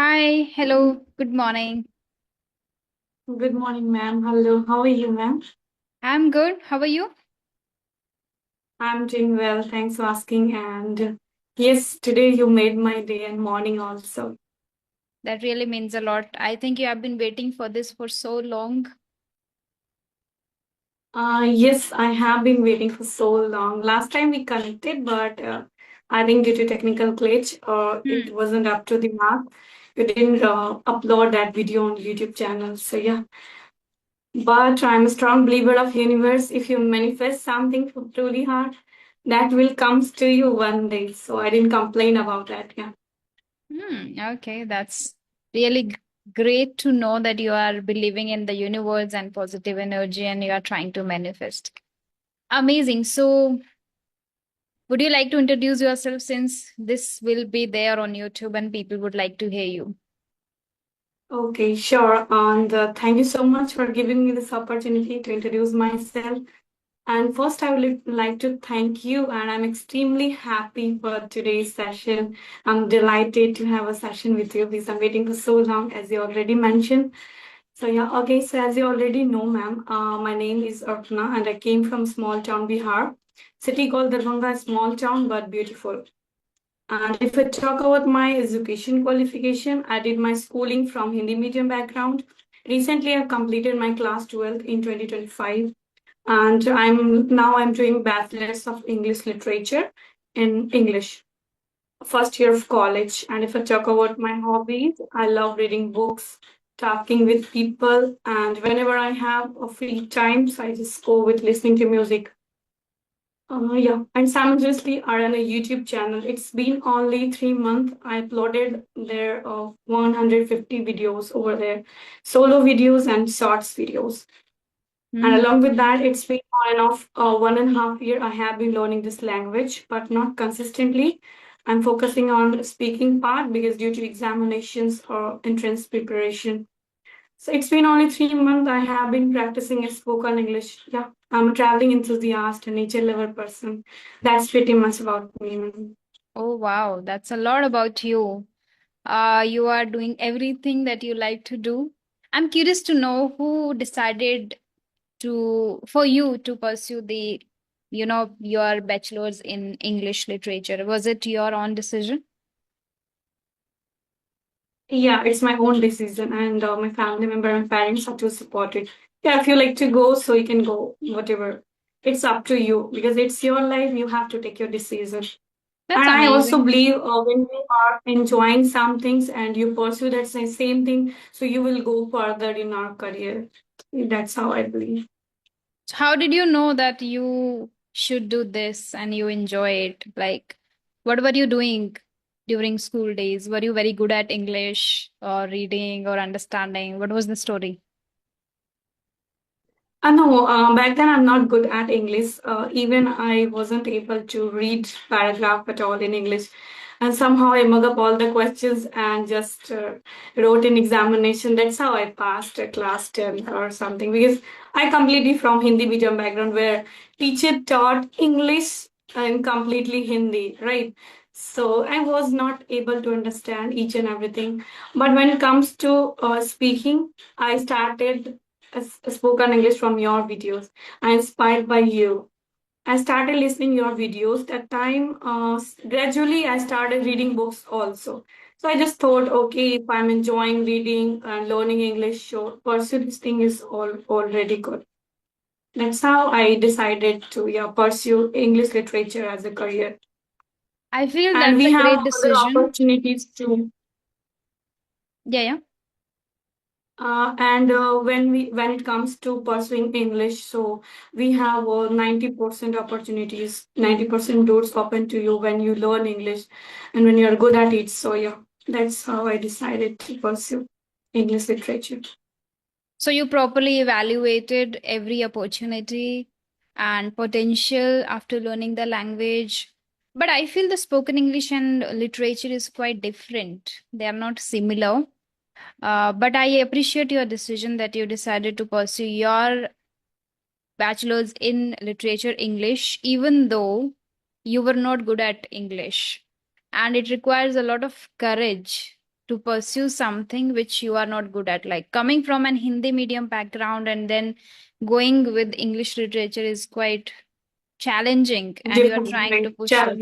Hi, hello, good morning. Good morning, ma'am. Hello, how are you, ma'am? I'm good. How are you? I'm doing well. Thanks for asking. And yes, today you made my day and morning also. That really means a lot. I think you have been waiting for this for so long. Yes, I have been waiting for so long. Last time we connected, but I think due to technical glitch, it Hmm. wasn't up to the mark. You didn't upload that video on YouTube channel. So yeah, but I'm a strong believer of universe. If you manifest something truly hard, that will comes to you one day. So I didn't complain about that. Yeah. Okay, that's really great to know that you are believing in the universe and positive energy and you are trying to manifest. Amazing. So, would you like to introduce yourself since this will be there on YouTube and people would like to hear you? Okay, sure. And thank you so much for giving me this opportunity to introduce myself. And first, I would like to thank you, and I'm extremely happy for today's session. I'm delighted to have a session with you because I'm waiting for so long, as you already mentioned. So yeah, okay. So as you already know, ma'am, my name is Arpana, and I came from small town Bihar, city called Darbhanga, small town but beautiful. And if I talk about my education qualification, I did my schooling from Hindi medium background. Recently, I've completed my class 12th in 2025, and I'm doing bachelor's of English literature in English, first year of college. And if I talk about my hobbies, I love reading books, talking with people, and whenever I have a free time, so I just go with listening to music. Yeah, and simultaneously I run a YouTube channel. It's been only 3 months. I uploaded there 150 videos over there, solo videos and shorts videos. And Hmm. along with that, it's been on and off 1.5 year. I have been learning this language, but not consistently. I'm focusing on speaking part because due to examinations or entrance preparation. So it's been only 3 months. I have been practicing spoken English. Yeah, I'm a traveling enthusiast, a nature lover person. That's pretty much about me, ma'am. Oh, wow. That's a lot about you. You are doing everything that you like to do. I'm curious to know who decided for you to pursue your bachelor's in English literature. Was it your own decision? Yeah, it's my own decision, and my family member, my parents are too supportive. Yeah, if you like to go, so you can go, whatever. It's up to you because it's your life. You have to take your decision. That's And I also amazing. believe when you are enjoying some things and you pursue that same thing, so you will go further in our career. That's how I believe. So how did you know that you should do this and you enjoy it? Like, what were you doing during school days? Were you very good at English or reading or understanding? What was the story? No, back then I'm not good at English. Even I wasn't able to read paragraph at all in English. And somehow I mug up all the questions and just wrote in examination. That's how I passed class 10 or something. Because I completely from Hindi medium background where teacher taught English and completely Hindi, right? So I was not able to understand each and everything. But when it comes to speaking, I started spoken English from your videos. I inspired by you. I started listening your videos. That time, gradually, I started reading books also. So I just thought, okay, if I'm enjoying reading and learning English, sure, pursue this thing is already good. That's how I decided to pursue English literature as a career. I feel And that's we a have great other decision. opportunities too. Yeah, yeah. And when it comes to pursuing English, so we have 90% opportunities, 90% doors open to you when you learn English, and when you're good at it. So yeah, that's how I decided to pursue English literature. So you properly evaluated every opportunity and potential after learning the language. But I feel the spoken English and literature is quite different. They are not similar. But I appreciate your decision that you decided to pursue your bachelor's in literature English, even though you were not good at English. And it requires a lot of courage to pursue something which you are not good at. Like coming from an Hindi medium background and then going with English literature is quite challenging, and you are Different, trying to right? push yourself.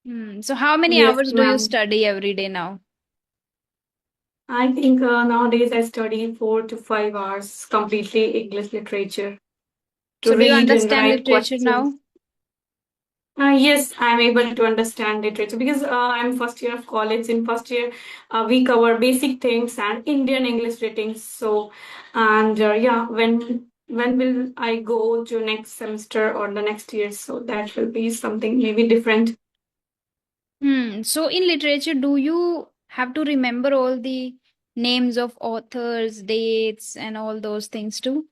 Challenging. So how many Yes, hours do you ma'am. study every day now? I think nowadays I study 4 to 5 hours completely English literature to So do you read and understand write literature questions. now? Yes, I'm able to understand literature because I'm first year of college. In first year, we cover basic things and Indian English ratings. So, and yeah, when will I go to next semester or the next year? So that will be something maybe different. So in literature, do you have to remember all the names of authors, dates, and all those things too?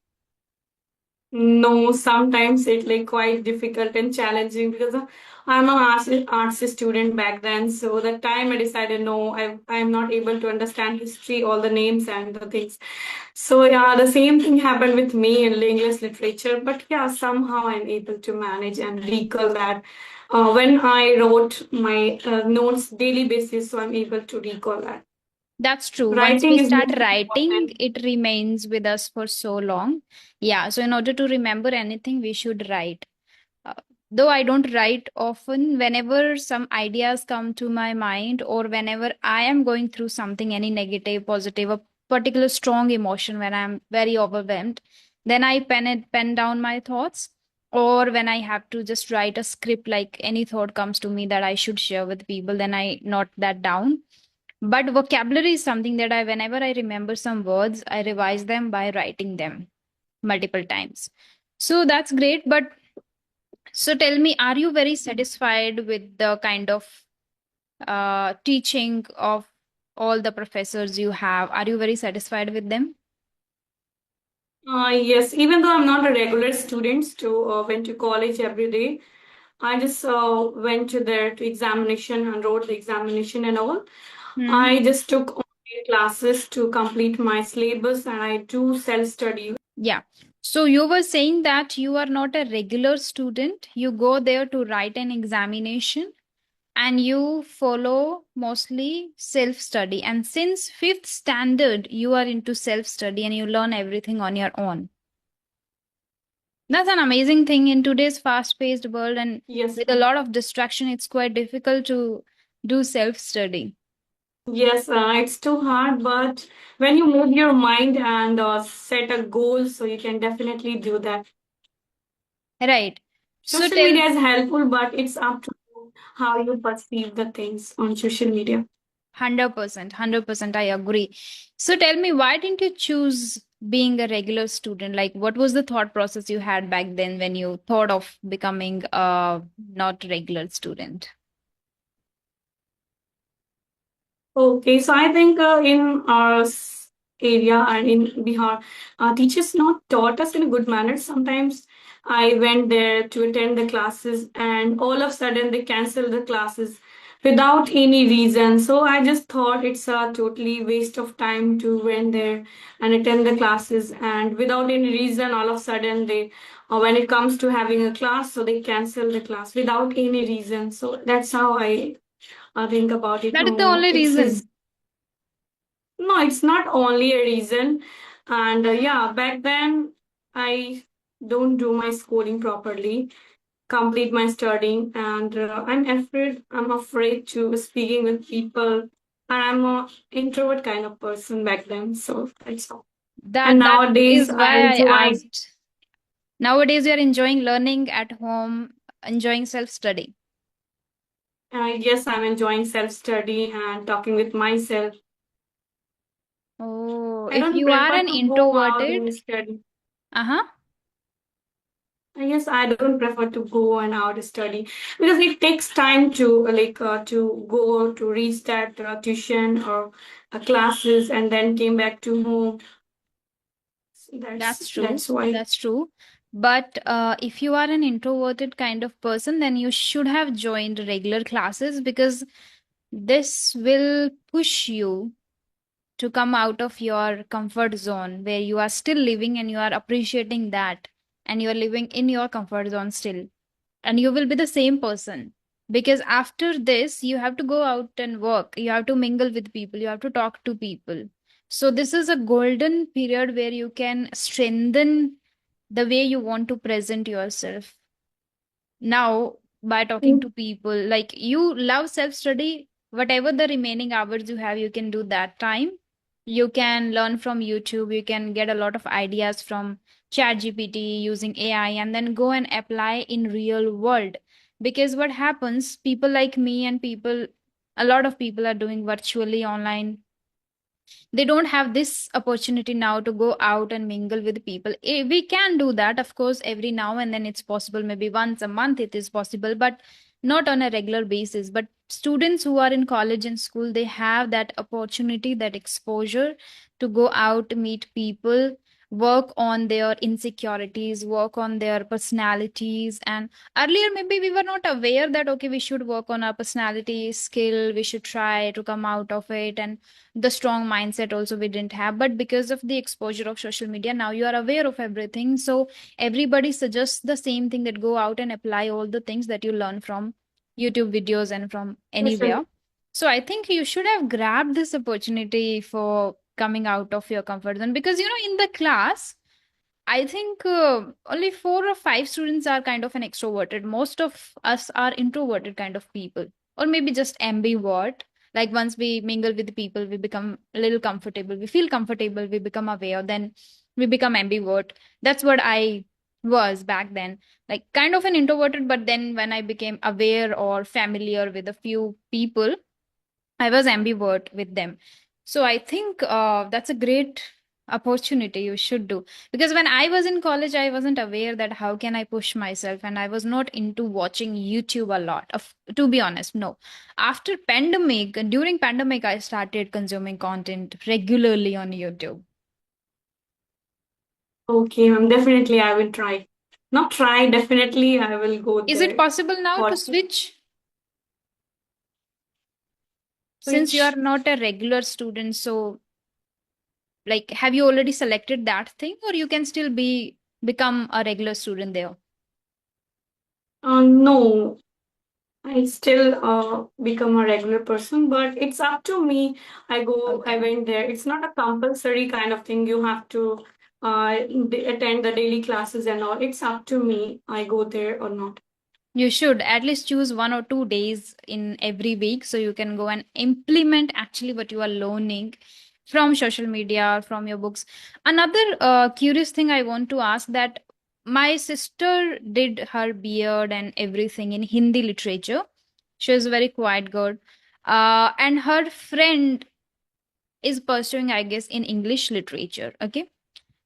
No, sometimes it like quite difficult and challenging because I'm an arts student back then. So the time I decided no, I'm not able to understand history, all the names and the things. So yeah, the same thing happened with me in English literature. But yeah, somehow I'm able to manage and recall that when I wrote my notes daily basis, so I'm able to recall that. That's true. Once we Writing is start very writing, important. it remains with us for so long. Yeah, so in order to remember anything, we should write. Uh, though I don't write often, whenever some ideas come to my mind, or whenever I am going through something, any negative, positive, a particular strong emotion, when I'm very overwhelmed, then I pen down my thoughts. Or when I have to just write a script, like any thought comes to me that I should share with people, then I note that down. But vocabulary is something that whenever I remember some words, I revise them by writing them multiple times. So that's great. But so tell me, are you very satisfied with the kind of teaching of all the professors you have? Are you very satisfied with them? Yes, even though I'm not a regular student to went to college every day, I just went to there to examination and wrote the examination and all. Hmm. I just took online classes to complete my syllabus and I do self-study. Yeah. So you were saying that you are not a regular student. You go there to write an examination and you follow mostly self study. And since fifth standard, you are into self study and you learn everything on your own. That's an amazing thing in today's fast paced world, and Yes, with a lot of distraction, it's quite difficult to do self study. yes, it's too hard, but when you move your mind and set a goal, so you can definitely do that. Right. So Social tell media is helpful, but it's up to you how you perceive the things on social media. 100%, 100%, I agree. So tell me, why didn't you choose being a regular student? Like, what was the thought process you had back then when you thought of becoming a not regular student? Okay, so I think in our area and in Bihar, teachers not taught us in a good manner. Sometimes I went there to attend the classes, and all of a sudden they canceled the classes without any reason. So I just thought it's a totally waste of time to went there and attend the classes, and without any reason, all of a sudden they, when it comes to having a class, so they cancel the class without any reason. So that's how I think about it. That is the Oh, only it's reason. his. No, it's not only a reason. And yeah, back then I don't do my schooling properly, complete my studying, and I'm afraid to speaking with people. And I'm a introvert kind of person back then, so that's all. And That nowadays is I why I enjoy. asked. Nowadays, you're enjoying learning at home, enjoying self study. Yes, I'm enjoying self-study and talking with myself. Oh, I if don't you are prefer an to go out introverted, and study. uh-huh, Yes, I don't prefer to go and out study because it takes time to to go to reach that tuition or classes and then came back to home. So that's true. that's why. That's true. But if you are an introverted kind of person, then you should have joined regular classes, because this will push you to come out of your comfort zone where you are still living and you are appreciating that, and you are living in your comfort zone still, and you will be the same person. Because after this, you have to go out and work, you have to mingle with people, you have to talk to people. So, this is a golden period where you can strengthen the way you want to present yourself now by talking to people. Like, you love self study, whatever the remaining hours you have, you can do that time. You can learn from YouTube, you can get a lot of ideas from ChatGPT using AI, and then go and apply in real world. Because what happens, people like me and people, a lot of people are doing virtually online, they don't have this opportunity now to go out and mingle with people. We can do that, of course, every now and then it's possible. Maybe once a month it is possible, but not on a regular basis. But students who are in college and school, they have that opportunity, that exposure to go out, meet people, work on their insecurities, work on their personalities. And earlier, maybe we were not aware that, okay, we should work on our personality skill, we should try to come out of it. And the strong mindset also we didn't have, but because of the exposure of social media, now you are aware of everything. So everybody suggests the same thing, that go out and apply all the things that you learn from YouTube videos and from Yes. anywhere. So I think you should have grabbed this opportunity for coming out of your comfort zone, because in the class, I think only 4 or 5 students are kind of an extroverted. Most of us are introverted kind of people, or maybe just ambivert. Like, once we mingle with people, we become a little comfortable. We feel comfortable. We become aware. Then we become ambivert. That's what I was back then. Like, kind of an introverted, but then when I became aware or familiar with a few people, I was ambivert with them. So I think that's a great opportunity you should do. Because when I was in college, I wasn't aware that how can I push myself, and I was not into watching YouTube a lot. To be honest, no. After pandemic, during pandemic, I started consuming content regularly on YouTube. Okay, ma'am. Definitely, I will try. Not try. Definitely, I will go Is it there. possible now to What? switch, since you are Which? not a regular student? So, like, have you already selected that thing, or you can still become a regular student there? No, I still become a regular person, but it's up to me. I Okay. went there. It's not a compulsory kind of thing. You have to attend the daily classes and all. It's up to me. I go there or not. You should at least choose 1 or 2 days in every week, so you can go and implement actually what you are learning from social media, from your books. Another curious thing I want to ask, that my sister did her beard and everything in Hindi literature. She was very quiet girl. And her friend is pursuing, I guess, in English literature. Okay.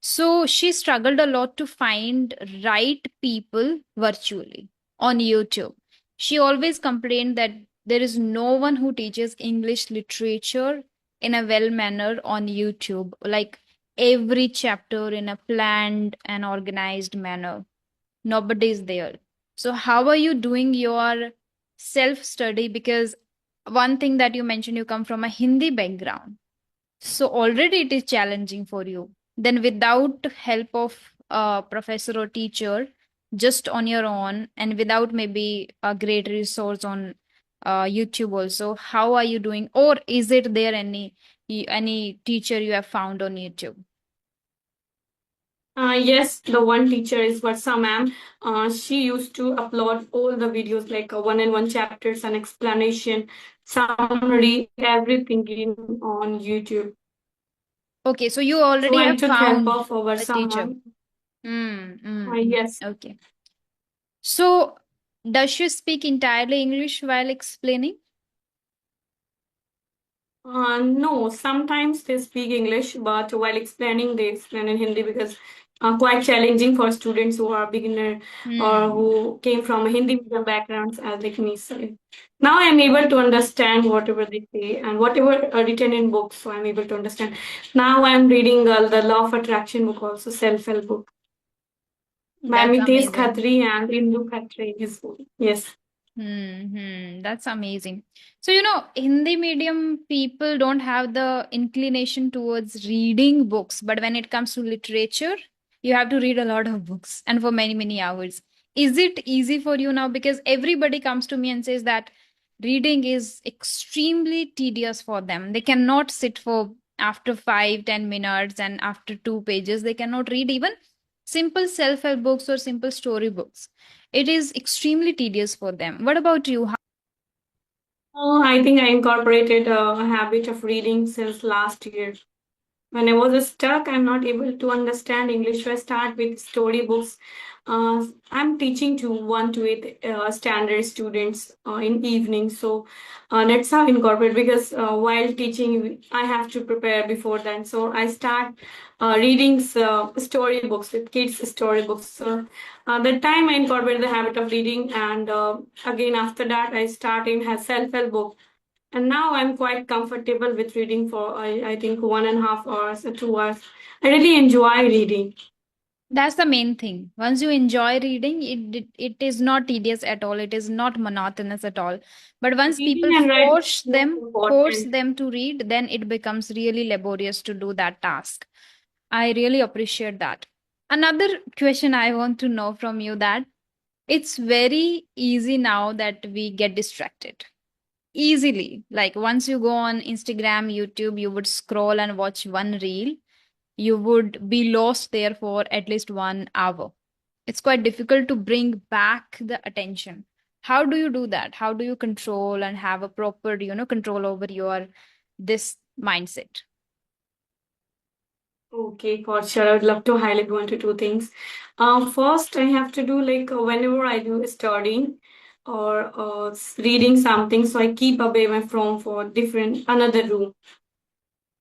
So she struggled a lot to find right people virtually on YouTube. She always complained that there is no one who teaches English literature in a well manner on YouTube, like every chapter in a planned and organized manner. Nobody is there. So, how are you doing your self study? Because one thing that you mentioned, you come from a Hindi background, so already it is challenging for you. Then without help of a professor or teacher, just on your own, and without maybe a great resource on YouTube also, how are you doing? Or is it there any teacher you have found on YouTube? Yes, the one teacher is Varsa ma'am. She used to upload all the videos like one-on-one chapters and explanation, summary, everything in on YouTube. Okay, so you So already I have took help found of a Varsa teacher. ma'am. Yes. Okay. So does she speak entirely English while explaining? No, sometimes they speak English, but while explaining, they explain in Hindi because quite challenging for students who are beginner or Hmm. who came from a Hindi medium backgrounds, as like me say. Now I'm able to understand whatever they say and whatever written in books, so I'm able to understand. Now I'm reading the Law of Attraction book, also self-help book by That's Mitesh amazing. Khatri and Indu Khatri. His book. Yes. That's amazing. So, Hindi medium people don't have the inclination towards reading books, but when it comes to literature, you have to read a lot of books and for many, many hours. Is it easy for you now? Because everybody comes to me and says that reading is extremely tedious for them. They cannot sit for after 5, 10 minutes, and after 2 pages, they cannot read even simple self help books or simple story books. It is extremely tedious for them. What about you? Oh, I think I incorporated a habit of reading since last year. When I was stuck, I'm not able to understand English, so I start with storybooks. I'm teaching to 1 to 8 standard students in evening, so that's how I incorporate because while teaching, I have to prepare before then. So I start reading storybooks with kids storybooks. So that time I incorporate the habit of reading, and again after that I start in self-help book, and now I'm quite comfortable with reading for, I think, 1.5 hours or 2 hours. I really enjoy reading. That's the main thing. Once you enjoy reading, it is not tedious at all. It is not monotonous at all. But once Reading people and writing is most force important. them to read, then it becomes really laborious to do that task. I really appreciate that. Another question I want to know from you, that it's very easy now that we get distracted easily. Like once you go on Instagram, YouTube, you would scroll and watch one reel, you would be lost there for at least 1 hour. It's quite difficult to bring back the attention. How do you do that? How do you control and have a proper, control over your this mindset? Okay, for sure. I would love to highlight 1 to 2 things. First, I have to do like whenever I do studying or reading something, so I keep away my phone for different another room,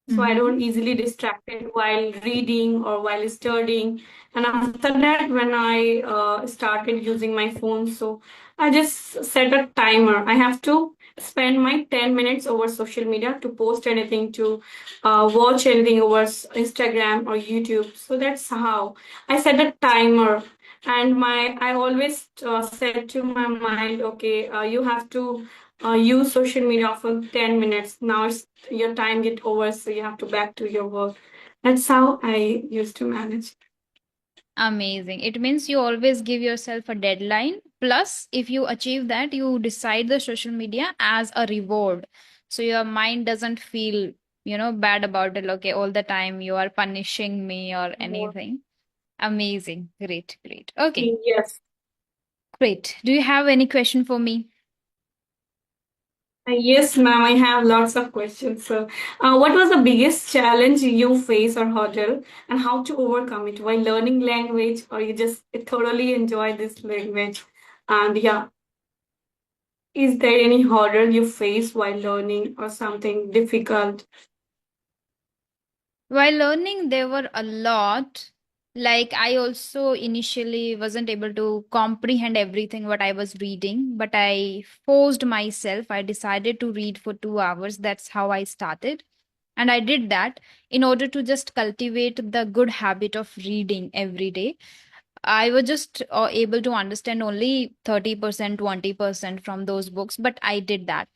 so I Mm-hmm. don't easily distracted while reading or while studying. And after that, when I started using my phone, so I just set a timer. I have to spend my 10 minutes over social media to post anything, to watch anything over Instagram or YouTube. So that's how I set a timer. And I always said to my mind, okay, you have to use social media for 10 minutes. Now it's your time get over, so you have to back to your work. That's how I used to manage. Amazing. It means you always give yourself a deadline. Plus, if you achieve that, you decide the social media as a reward. So your mind doesn't feel, bad about it. Okay, all the time you are punishing me or Yeah. anything. Amazing. Great, great. Okay, Yes. great. Do you have any question for me? Yes, ma'am, I have lots of questions. So, what was the biggest challenge you face or hurdle, and how to overcome it while learning language, or you just thoroughly enjoy this language? And yeah, is there any hurdle you face while learning or something difficult? While learning, there were a lot. Like, I also initially wasn't able to comprehend everything what I was reading, but I forced myself. I decided to read for 2 hours. That's how I started. And I did that in order to just cultivate the good habit of reading every day. I was just able to understand only 30%, 20% from those books, but I did that.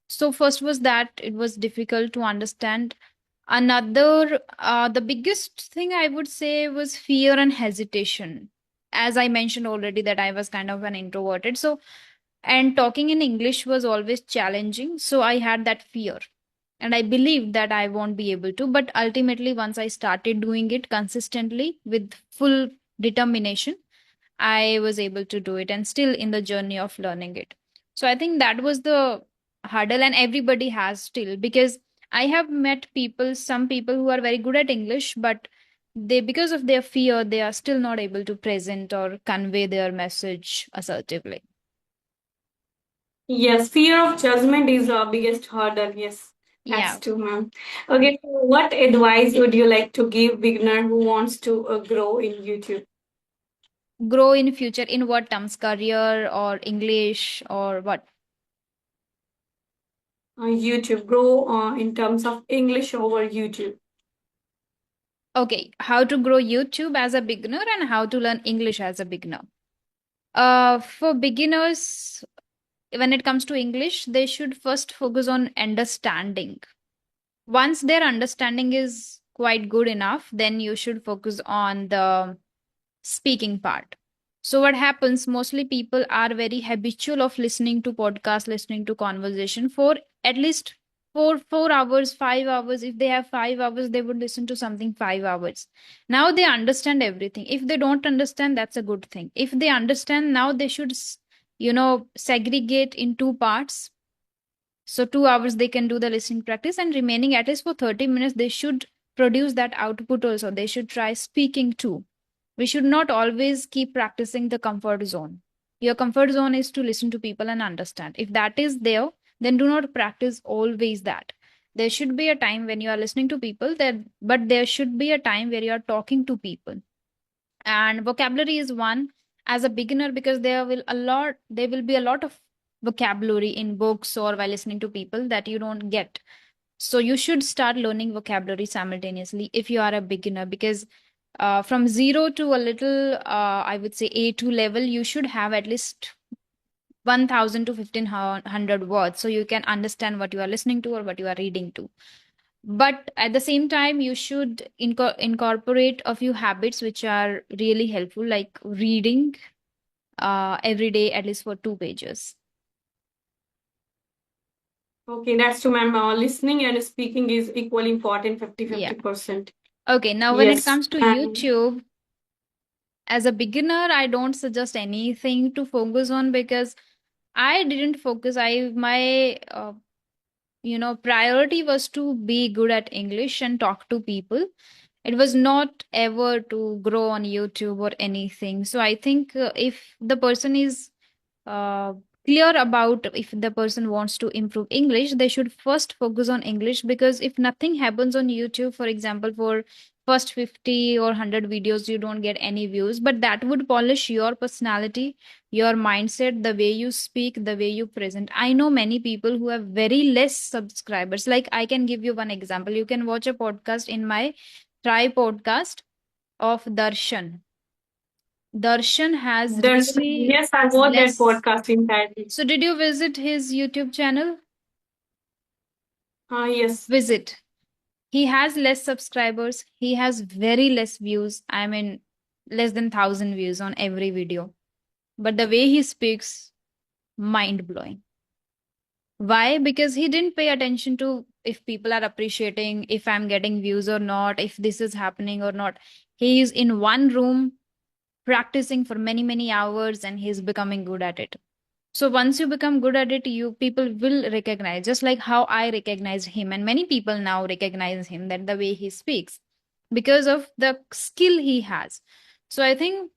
So, first was that it was difficult to understand. Another, the biggest thing I would say was fear and hesitation. As I mentioned already, that I was kind of an introverted. So, and talking in English was always challenging. So, I had that fear. And I believed that I won't be able to. But ultimately, once I started doing it consistently with full determination, I was able to do it and still in the journey of learning it. So I think that was the hurdle, and everybody has still, because I have met people, some people who are very good at English, but they, because of their fear, they are still not able to present or convey their message assertively. Yes, fear of judgment is our biggest hurdle. Yes, that's Yeah. true, ma'am. Okay, so what advice would you like to give beginner who wants to grow in YouTube? Grow in future in what terms? Career or English or what? YouTube, grow in terms of English over YouTube. Okay, how to grow YouTube as a beginner and how to learn English as a beginner. For beginners, when it comes to English, they should first focus on understanding. Once their understanding is quite good enough, then you should focus on the speaking part. So what happens, mostly people are very habitual of listening to podcast, listening to conversation for at least 4 hours, 5 hours. If they have 5 hours, they would listen to something 5 hours. Now they understand everything. If they don't understand, that's a good thing. If they understand, now they should segregate in two parts. So 2 hours they can do the listening practice, and remaining at least for 30 minutes they should produce that output also. They should try speaking too. We should not always keep practicing the comfort zone. Your comfort zone is to listen to people and understand. If that is there, then do not practice always that. There should be a time when you are listening to people that, but there should be a time where you are talking to people. And vocabulary is one, as a beginner, because there will be a lot of vocabulary in books or while listening to people that you don't get. So you should start learning vocabulary simultaneously if you are a beginner, because from zero to a little, I would say A2 level, you should have at least 1000 to 1500 words so you can understand what you are listening to or what you are reading to. But at the same time, you should incorporate a few habits which are really helpful, like reading every day at least for 2 pages. Okay, that's true, ma'am. Listening and speaking is equally important, 50 Yeah. 50%. Okay, now when it Yes. comes to And YouTube, as a beginner, I don't suggest anything to focus on because I didn't focus. My priority was to be good at English and talk to people. It was not ever to grow on YouTube or anything. So I think if the person is uh, clear about, if the person wants to improve English, they should first focus on English, because if nothing happens on YouTube, for example, for first 50 or 100 videos, you don't get any views, but that would polish your personality, your mindset, the way you speak, the way you present. I know many people who have very less subscribers. Like, I can give you one example. You can watch a podcast in my Try podcast of Darshan. Darshan has there's, really yes, I watched that less. podcast entirely. So, did you visit his YouTube channel? Yes. Visit. He has less subscribers. He has very less views. I mean, less than 1,000 views on every video. But the way he speaks, mind blowing. Why? Because he didn't pay attention to if people are appreciating, if I'm getting views or not, if this is happening or not. He is in one room practicing for many, many hours, and he's becoming good at it. So once you become good at it, you people will recognize, just like how I recognized him, and many people now recognize him, that the way he speaks, because of the skill he has. So I think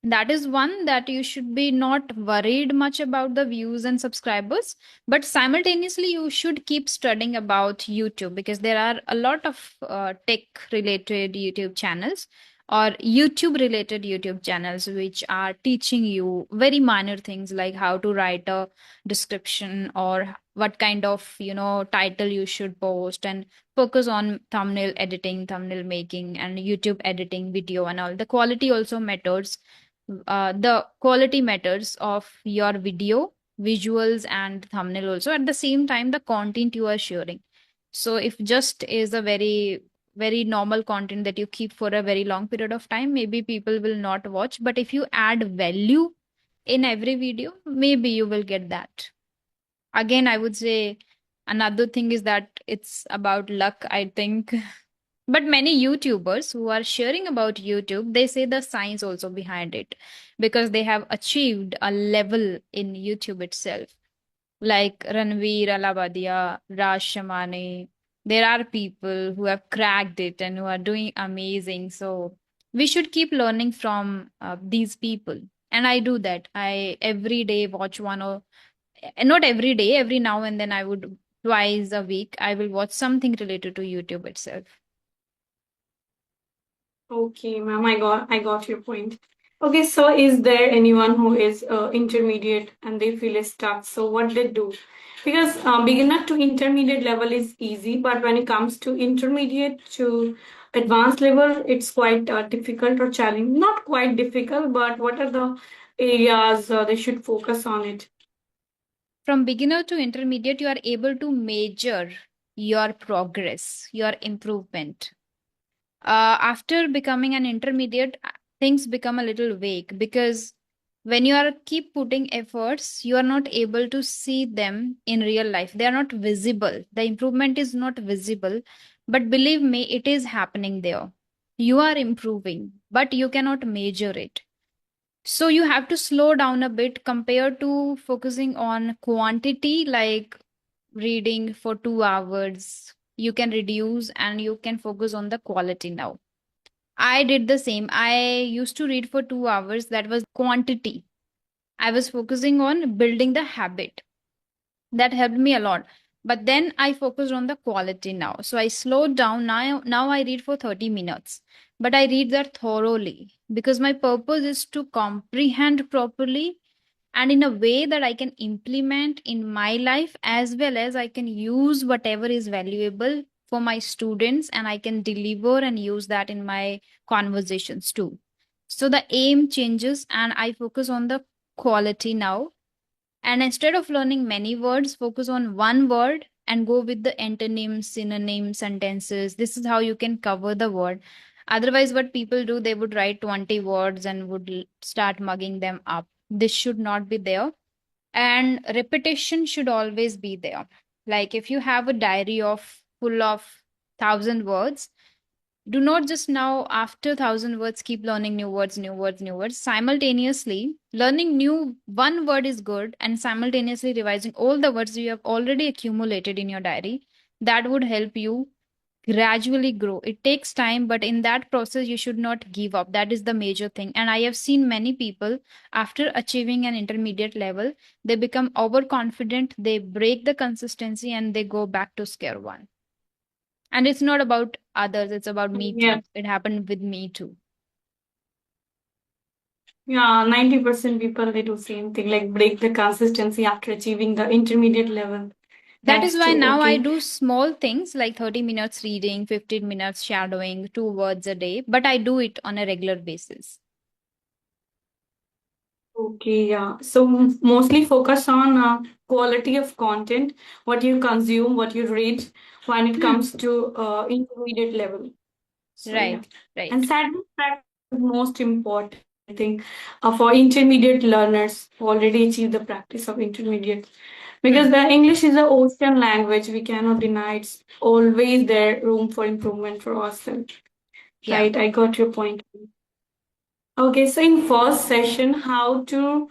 that is one, that you should be not worried much about the views and subscribers, but simultaneously you should keep studying about YouTube, because there are a lot of tech related YouTube channels or YouTube related YouTube channels which are teaching you very minor things, like how to write a description, or what kind of title you should post, and focus on thumbnail editing, thumbnail making, and YouTube editing video and all. The quality also matters. The quality matters of your video, visuals, and thumbnail also. At the same time, the content you are sharing. So if just is a very very normal content that you keep for a very long period of time, maybe people will not watch. But if you add value in every video, maybe you will get that. Again, I would say another thing is that it's about luck, I think. But many YouTubers who are sharing about YouTube, they say the science also behind it, because they have achieved a level in YouTube itself. Like Ranveer Alabadia, Raj Shamane. There are people who have cracked it and who are doing amazing. So we should keep learning from these people. And I do that. I every day watch one, or not every day, every now and then I would, twice a week, I will watch something related to YouTube itself. Okay, ma'am, I got your point. Okay, so is there anyone who is intermediate and they feel stuck? So what they do? Because beginner to intermediate level is easy, but when it comes to intermediate to advanced level, it's quite difficult or challenging. Not quite difficult, but what are the areas they should focus on it? From beginner to intermediate, you are able to measure your progress, your improvement. After becoming an intermediate, things become a little vague, because when you are keep putting efforts, you are not able to see them in real life. They are not visible. The improvement is not visible, but believe me, it is happening there. You are improving, but you cannot measure it. So you have to slow down a bit compared to focusing on quantity, like reading for 2 hours. You can reduce and you can focus on the quality now. I did the same. I used to read for 2 hours. That was quantity. I was focusing on building the habit. That helped me a lot. But then I focused on the quality now. So I slowed down. Now I read for 30 minutes. But I read that thoroughly because my purpose is to comprehend properly and in a way that I can implement in my life, as well as I can use whatever is valuable for my students and I can deliver and use that in my conversations too. So the aim changes and I focus on the quality now. And instead of learning many words, focus on one word and go with the antonyms, synonyms, sentences. This is how you can cover the word. Otherwise, what people do, they would write 20 words and would start mugging them up. This should not be there. And repetition should always be there. Like if you have a diary of full of 1,000 words, do not just now after 1,000 words keep learning new words, new words, new words. Simultaneously learning new one word is good, and simultaneously revising all the words you have already accumulated in your diary. That would help you gradually grow. It takes time, but in that process you should not give up. That is the major thing. And I have seen many people, after achieving an intermediate level, they become overconfident, they break the consistency, and they go back to square one. And it's not about others, it's about me Yes. too. It happened with me too. Yeah, 90% people they do same thing, like break the consistency after achieving the intermediate level. That is That's why true. now I Okay. do small things like 30 minutes reading, 15 minutes shadowing, 2 words a day, but I do it on a regular basis. Okay, yeah. So mostly focus on quality of content, what you consume, what you read when it Hmm. comes to intermediate level. So yeah. Right, right. And sadness practice is most important, I think, for intermediate learners who already achieve the practice of intermediate. Hmm. Because the English is an ocean language, we cannot deny it's always there room for improvement for ourselves. Yeah. Right, I got your point. Okay, so in first session, how to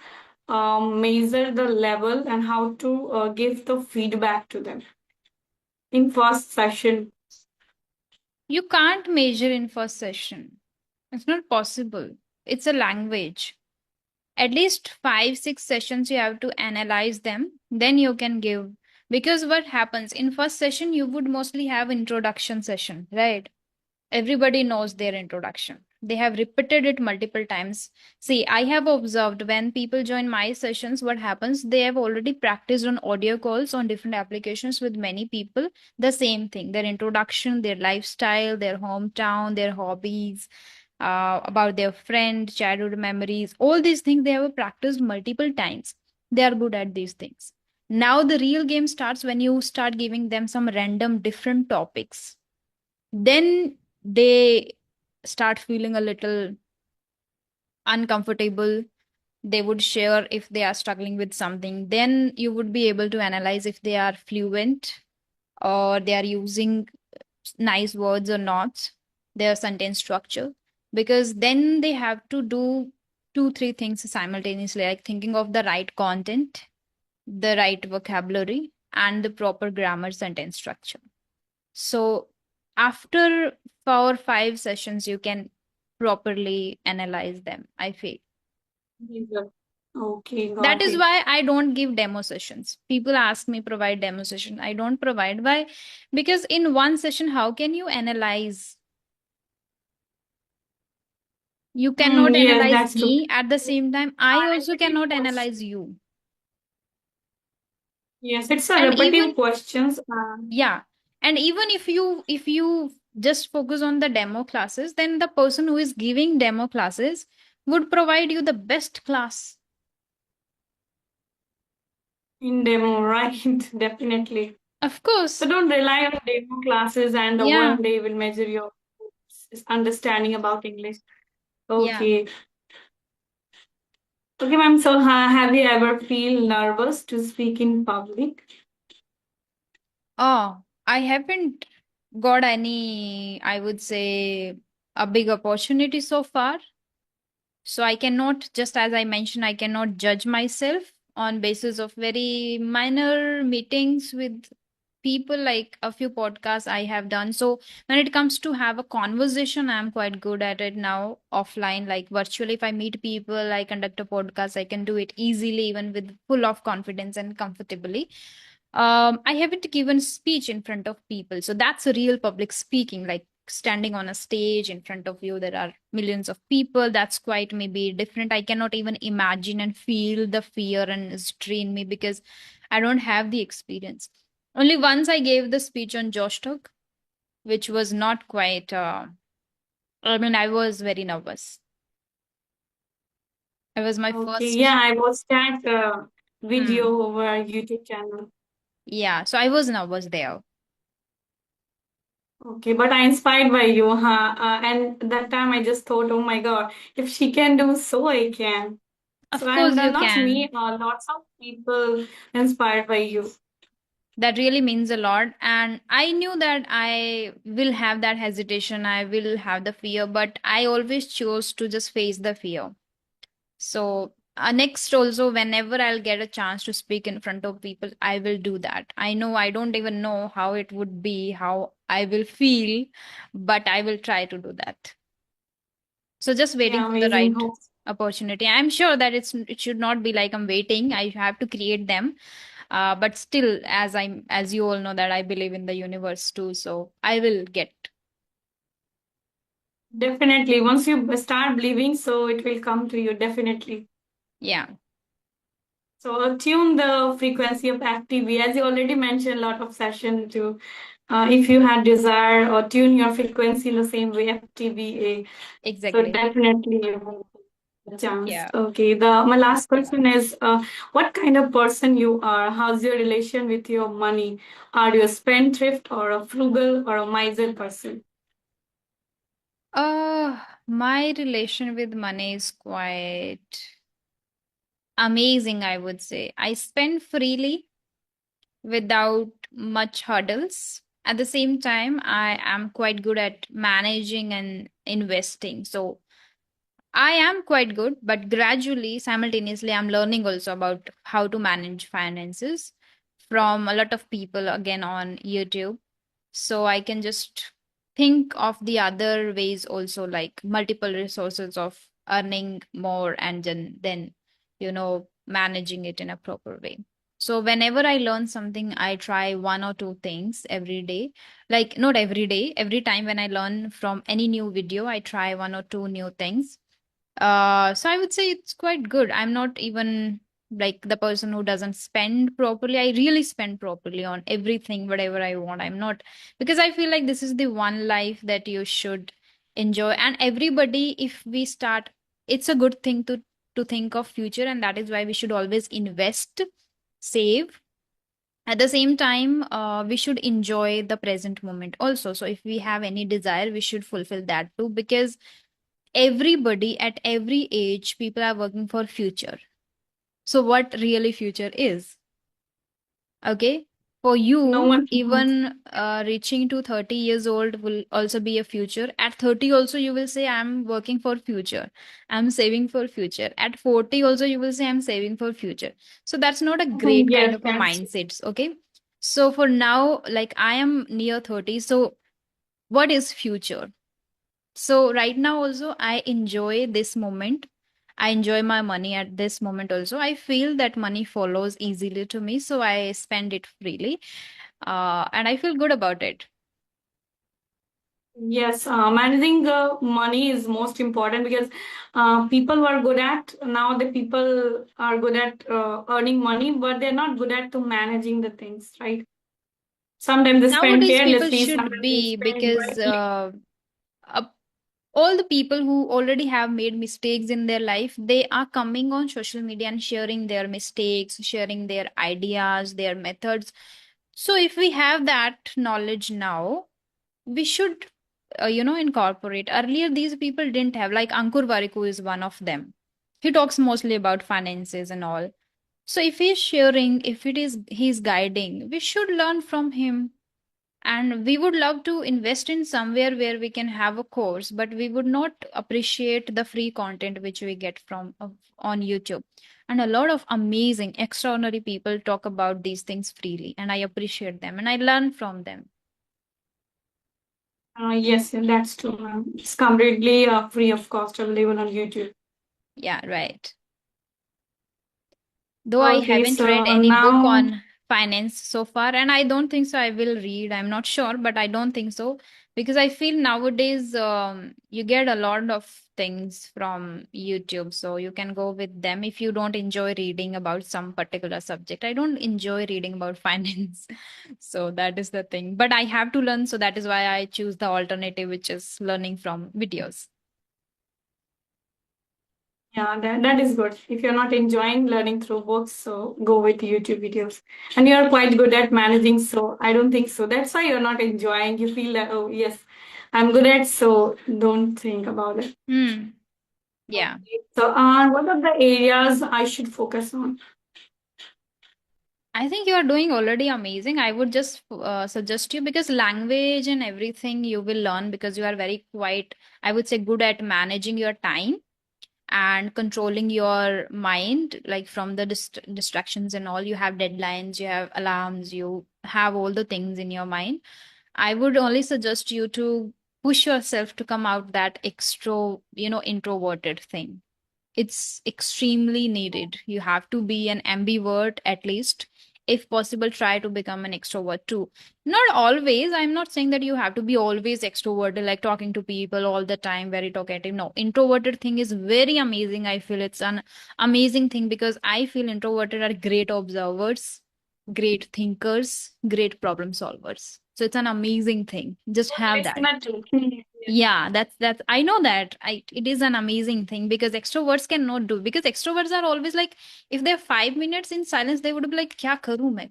measure the level and how to give the feedback to them. In first session, You can't measure in first session. It's not possible. It's a language. At least 5 6 sessions you have to analyze them, then you can give. Because what happens in first session, you would mostly have introduction session, right? Everybody knows their introduction. They have repeated it multiple times. See, I have observed when people join my sessions, what happens? They have already practiced on audio calls on different applications with many people. The same thing, their introduction, their lifestyle, their hometown, their hobbies, about their friend, childhood memories, all these things they have practiced multiple times. They are good at these things. Now, the real game starts when you start giving them some random different topics. Then they start feeling a little uncomfortable. They would share if they are struggling with something. Then you would be able to analyze if they are fluent or they are using nice words or not, their sentence structure. Because then they have to do two, three things simultaneously, like thinking of the right content, the right vocabulary, and the proper grammar sentence structure. So after 4 or 5 sessions, you can properly analyze them, I feel. okay, That got is it. why I don't give demo sessions. People ask me provide demo session. I don't provide. Why? Because in one session, how can you analyze? You cannot Yes, analyze that's true. me at the same time. I A also repetitive cannot analyze question. you. Yes, it's a And even repetitive questions. yeah, and even if you just focus on the demo classes, then the person who is giving demo classes would provide you the best class. In demo, right? Definitely. Of So course. don't rely on demo classes and the Yeah. one day will measure your understanding about English. Yeah. Okay. Okay, ma'am. So, have you ever feel nervous to speak in public? Oh, I haven't got any, I would say, a big opportunity so far. So I cannot, just as I mentioned, I cannot judge myself on basis of very minor meetings with people, like a few podcasts I have done. So when it comes to have a conversation, I'm quite good at it now offline, like virtually. If I meet people, I conduct a podcast, I can do it easily, even with full of confidence and comfortably. I haven't given speech in front of people, so that's a real public speaking, like standing on a stage in front of you. There are millions of people. That's quite maybe different. I cannot even imagine and feel the fear and strain me because I don't have the experience. Only once I gave the speech on Josh Talk, which was not quite. I mean, I was very nervous. It was my Okay. Yeah, first. I watched that Hmm. video over YouTube channel. Yeah, so I was nervous there. Okay, but I inspired by you, huh? And that time I just thought, oh my God, if she can do, so I can. So Of and course, you not me, can. lots of people inspired by you. That really means a lot. And I knew that I will have that hesitation, I will have the fear, but I always chose to just face the fear. So next also, whenever I'll get a chance to speak in front of people, I will do that. I know I don't even know how it would be, how I will feel, but I will try to do that. So just waiting Yeah, for the amazing. right Hope. opportunity. I'm sure that it should not be like I'm waiting. I have to create them. But still, as you all know that I believe in the universe too, so I will get. Definitely. Once you start believing, so it will come to you, definitely. Yeah, So tune the frequency of activity, as you already mentioned, a lot of session to, if you had desire or tune your frequency in the same way, FTVA. So exactly. definitely you have a chance. Yeah. Okay. The my last question is, what kind of person you are? How's your relation with your money? Are you a spendthrift or a frugal or a miser person? My relation with money is quite amazing, I would say. I spend freely without much hurdles. At the same time, I am quite good at managing and investing. So I am quite good, but gradually, simultaneously, I'm learning also about how to manage finances from a lot of people again on YouTube. So I can just think of the other ways also, like multiple resources of earning more and then managing it in a proper way. So whenever I learn something, I try one or two things every day. Like not every day, every time when I learn from any new video, I try one or two new things. So I would say it's quite good. I'm not even like the person who doesn't spend properly. I really spend properly on everything, whatever I want. I'm not, because I feel like this is the one life that you should enjoy. And everybody, if we start, it's a good thing to think of future, and that is why we should always invest, save. At the same time, we should enjoy the present moment also. So if we have any desire, we should fulfill that too, because everybody at every age, people are working for future. So what really future is? Okay, for No you, one knows. even reaching to 30 years old will also be a future. At 30 also you will say I'm working for future, I'm saving for future. At 40 also you will say I'm saving for future. So that's not a great kind Yes, of a that's mindset. Okay, so for now, like I am near 30, so what is future? So right now also I enjoy this moment. I enjoy my money at this moment also. I feel that money follows easily to me, so I spend it freely. And I feel good about it. yes. Managing money is most important because people who are good at now the people are good at earning money, but they're not good at to managing the things, right? Sometimes they spend Nowadays, people carelessly, should sometimes they be, spend because wisely. uh, all the people who already have made mistakes in their life, they are coming on social media and sharing their mistakes, sharing their ideas, their methods. So if we have that knowledge now, we should incorporate. Earlier, these people didn't have, like Ankur Variku is one of them. He talks mostly about finances and all. So if he's sharing, if it is he's guiding, we should learn from him. And we would love to invest in somewhere where we can have a course, but we would not appreciate the free content which we get from on YouTube. And a lot of amazing, extraordinary people talk about these things freely, and I appreciate them and I learn from them. Yes, yeah, that's true, ma'am. It's completely free of cost, available on YouTube. Yeah, right. Though I Okay, haven't read so any book now on finance so far, and I don't think so I will read. I'm not sure, but I don't think so because I feel nowadays you get a lot of things from YouTube, so you can go with them if you don't enjoy reading about some particular subject. I don't enjoy reading about finance, so that is the thing. But I have to learn, so that is why I choose the alternative, which is learning from videos. yeah, that is good. If you're not enjoying learning through books, so go with YouTube videos. And you're quite good at managing, so I don't think so. That's why you're not enjoying. You feel that, oh, yes, I'm good at, so don't think about it. Hmm. Yeah. Okay. So, what are the areas I should focus on? I think you are doing already amazing. I would just suggest you because language and everything you will learn because you are very quite, I would say, good at managing your time and controlling your mind, like from the distractions and all. You have deadlines, you have alarms, you have all the things in your mind. I would only suggest you to push yourself to come out that introverted thing. It's extremely needed. You have to be an ambivert at least. If possible, try to become an extrovert too. Not always. I'm not saying that you have to be always extroverted, like talking to people all the time, very talkative. No, introverted thing is very amazing. I feel it's an amazing thing because I feel introverted are great observers, great thinkers, great problem solvers. So it's an amazing thing. Just have It's that. not true. Yeah, that's I know that. It is an amazing thing because extroverts cannot do because extroverts are always like if they're 5 minutes in silence, they would be like, "Kya karu main?"